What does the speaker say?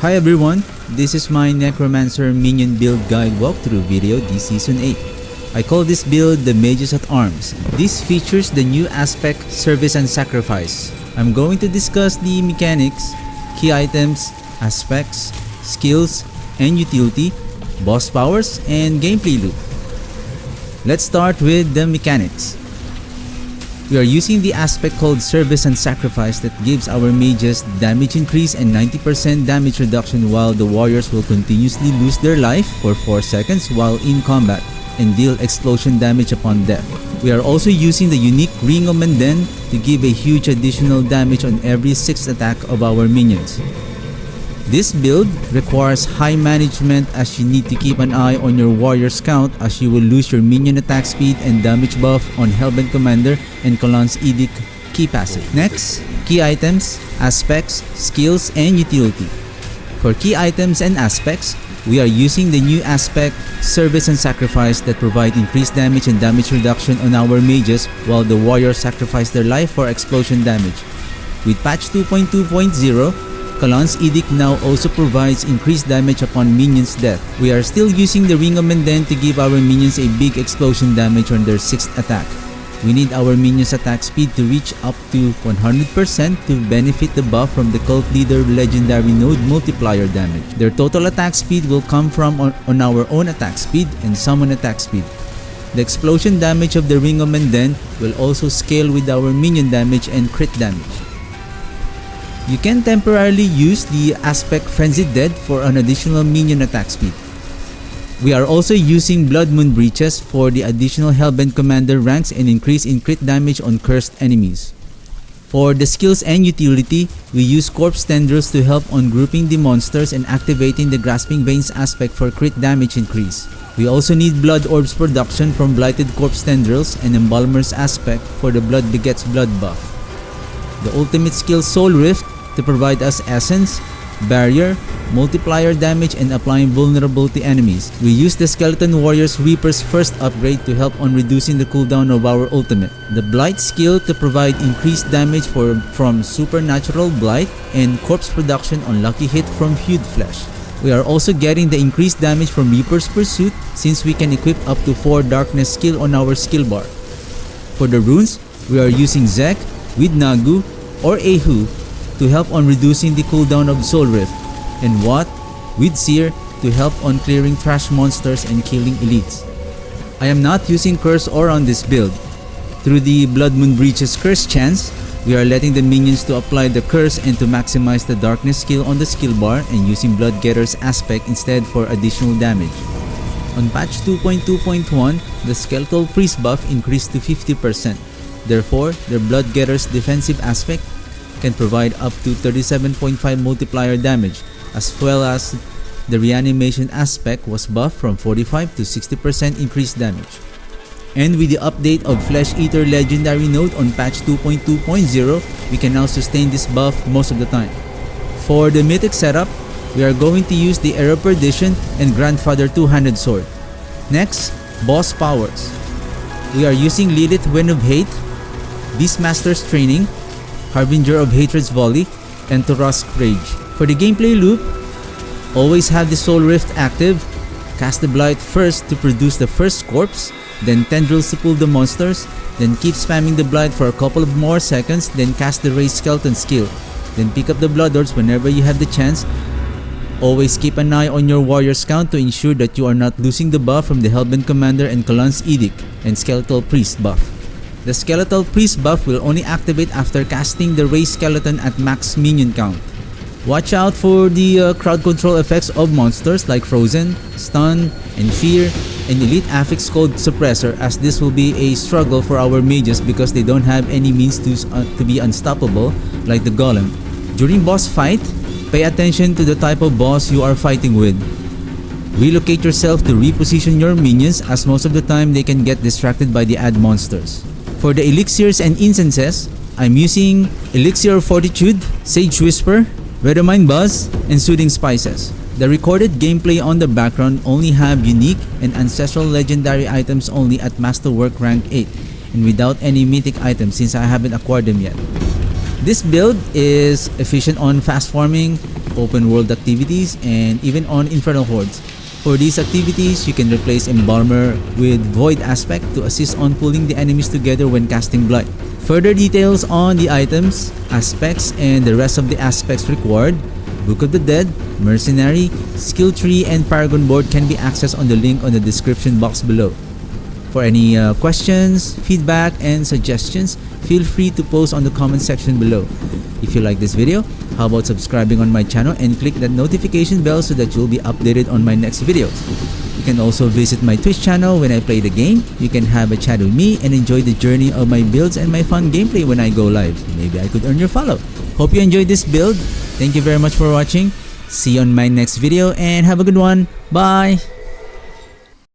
Hi everyone, this is my Necromancer Minion build guide walkthrough video this Season 8. I call this build the Mages at Arms. This features the new aspect Service and Sacrifice. I'm going to discuss the mechanics, key items, aspects, skills, and utility, boss powers, and gameplay loop. Let's start with the mechanics. We are using the aspect called Service and Sacrifice that gives our mages damage increase and 90% damage reduction, while the warriors will continuously lose their life for 4 seconds while in combat and deal explosion damage upon death. We are also using the unique Ring of Minion to give a huge additional damage on every 6th attack of our minions. This build requires high management as you need to keep an eye on your warrior's count, as you will lose your minion attack speed and damage buff on Hellbent Commander and Colon's Edict key passive. Next, key items, aspects, skills, and utility. For key items and aspects, we are using the new aspect Service and Sacrifice that provide increased damage and damage reduction on our mages while the warriors sacrifice their life for explosion damage. With patch 2.2.0, Colon's Edict now also provides increased damage upon minions' death. We are still using the Ring of Minion to give our minions a big explosion damage on their 6th attack. We need our minions' attack speed to reach up to 100% to benefit the buff from the Cult Leader Legendary Node multiplier damage. Their total attack speed will come from on our own attack speed and summon attack speed. The explosion damage of the Ring of Minion will also scale with our minion damage and crit damage. You can temporarily use the aspect Frenzied Dead for an additional minion attack speed. We are also using Blood Moon Breaches for the additional Hellbent Commander ranks and increase in crit damage on cursed enemies. For the skills and utility, we use Corpse Tendrils to help on grouping the monsters and activating the Grasping Veins aspect for crit damage increase. We also need Blood Orbs production from Blighted Corpse Tendrils and Embalmer's aspect for the Blood Begets Blood buff. The ultimate skill Soul Rift to provide us essence, barrier, multiplier damage, and applying vulnerability to enemies. We use the Skeleton Warrior's Reaper's first upgrade to help on reducing the cooldown of our ultimate. The Blight skill to provide increased damage from Supernatural Blight and corpse production on lucky hit from Hewed Flesh. We are also getting the increased damage from Reaper's Pursuit since we can equip up to 4 darkness skill on our skill bar. For the runes, we are using Zek with Nagu or Ehu to help on reducing the cooldown of Soul Rift, and Wat with Seer to help on clearing trash monsters and killing elites. I am not using Curse Aura on this build. Through the Blood Moon Breaches Curse chance, we are letting the minions to apply the curse and to maximize the darkness skill on the skill bar and using Blood Getter's aspect instead for additional damage. On patch 2.2.1, the Skeletal Priest buff increased to 50%. Therefore, their Blood Getter's defensive aspect can provide up to 37.5 multiplier damage, as well as the reanimation aspect was buffed from 45 to 60% increased damage. And with the update of Flesh Eater Legendary Node on patch 2.2.0, we can now sustain this buff most of the time. For the mythic setup, we are going to use the Era Perdition and Grandfather Two-Handed Sword. Next, boss powers. We are using Lilith Wind of Hate, Beastmaster's Training, Harbinger of Hatred's Volley, and Turusk Rage. For the gameplay loop, always have the Soul Rift active, cast the Blight first to produce the first corpse, then Tendrils to pull the monsters, then keep spamming the Blight for a couple of more seconds, then cast the Raised Skeleton skill, then pick up the Blood Orbs whenever you have the chance. Always keep an eye on your warrior's count to ensure that you are not losing the buff from the Hellbent Commander and Colon's Edict and Skeletal Priest buff. The Skeletal Priest buff will only activate after casting the Raised Skeleton at max minion count. Watch out for the crowd control effects of monsters like Frozen, Stun, and Fear, and Elite Affix called Suppressor, as this will be a struggle for our mages because they don't have any means to be unstoppable like the Golem. During boss fight, pay attention to the type of boss you are fighting with. Relocate yourself to reposition your minions, as most of the time they can get distracted by the ad monsters. For the elixirs and incenses, I'm using Elixir of Fortitude, Sage Whisper, Redamine Buzz, and Soothing Spices. The recorded gameplay on the background only have unique and ancestral legendary items only at Masterwork rank 8 and without any mythic items since I haven't acquired them yet. This build is efficient on fast farming, open world activities, and even on Infernal Hordes. For these activities, you can replace Embalmer with Void Aspect to assist on pulling the enemies together when casting Blight. Further details on the items, aspects, and the rest of the aspects required, Book of the Dead, Mercenary, Skill Tree, and Paragon board can be accessed on the link on the description box below. For any questions, feedback, and suggestions, feel free to post on the comment section below. If you like this video, how about subscribing on my channel and click that notification bell so that you'll be updated on my next videos. You can also visit my Twitch channel when I play the game. You can have a chat with me and enjoy the journey of my builds and my fun gameplay when I go live. Maybe I could earn your follow. Hope you enjoyed this build. Thank you very much for watching. See you on my next video and have a good one. Bye!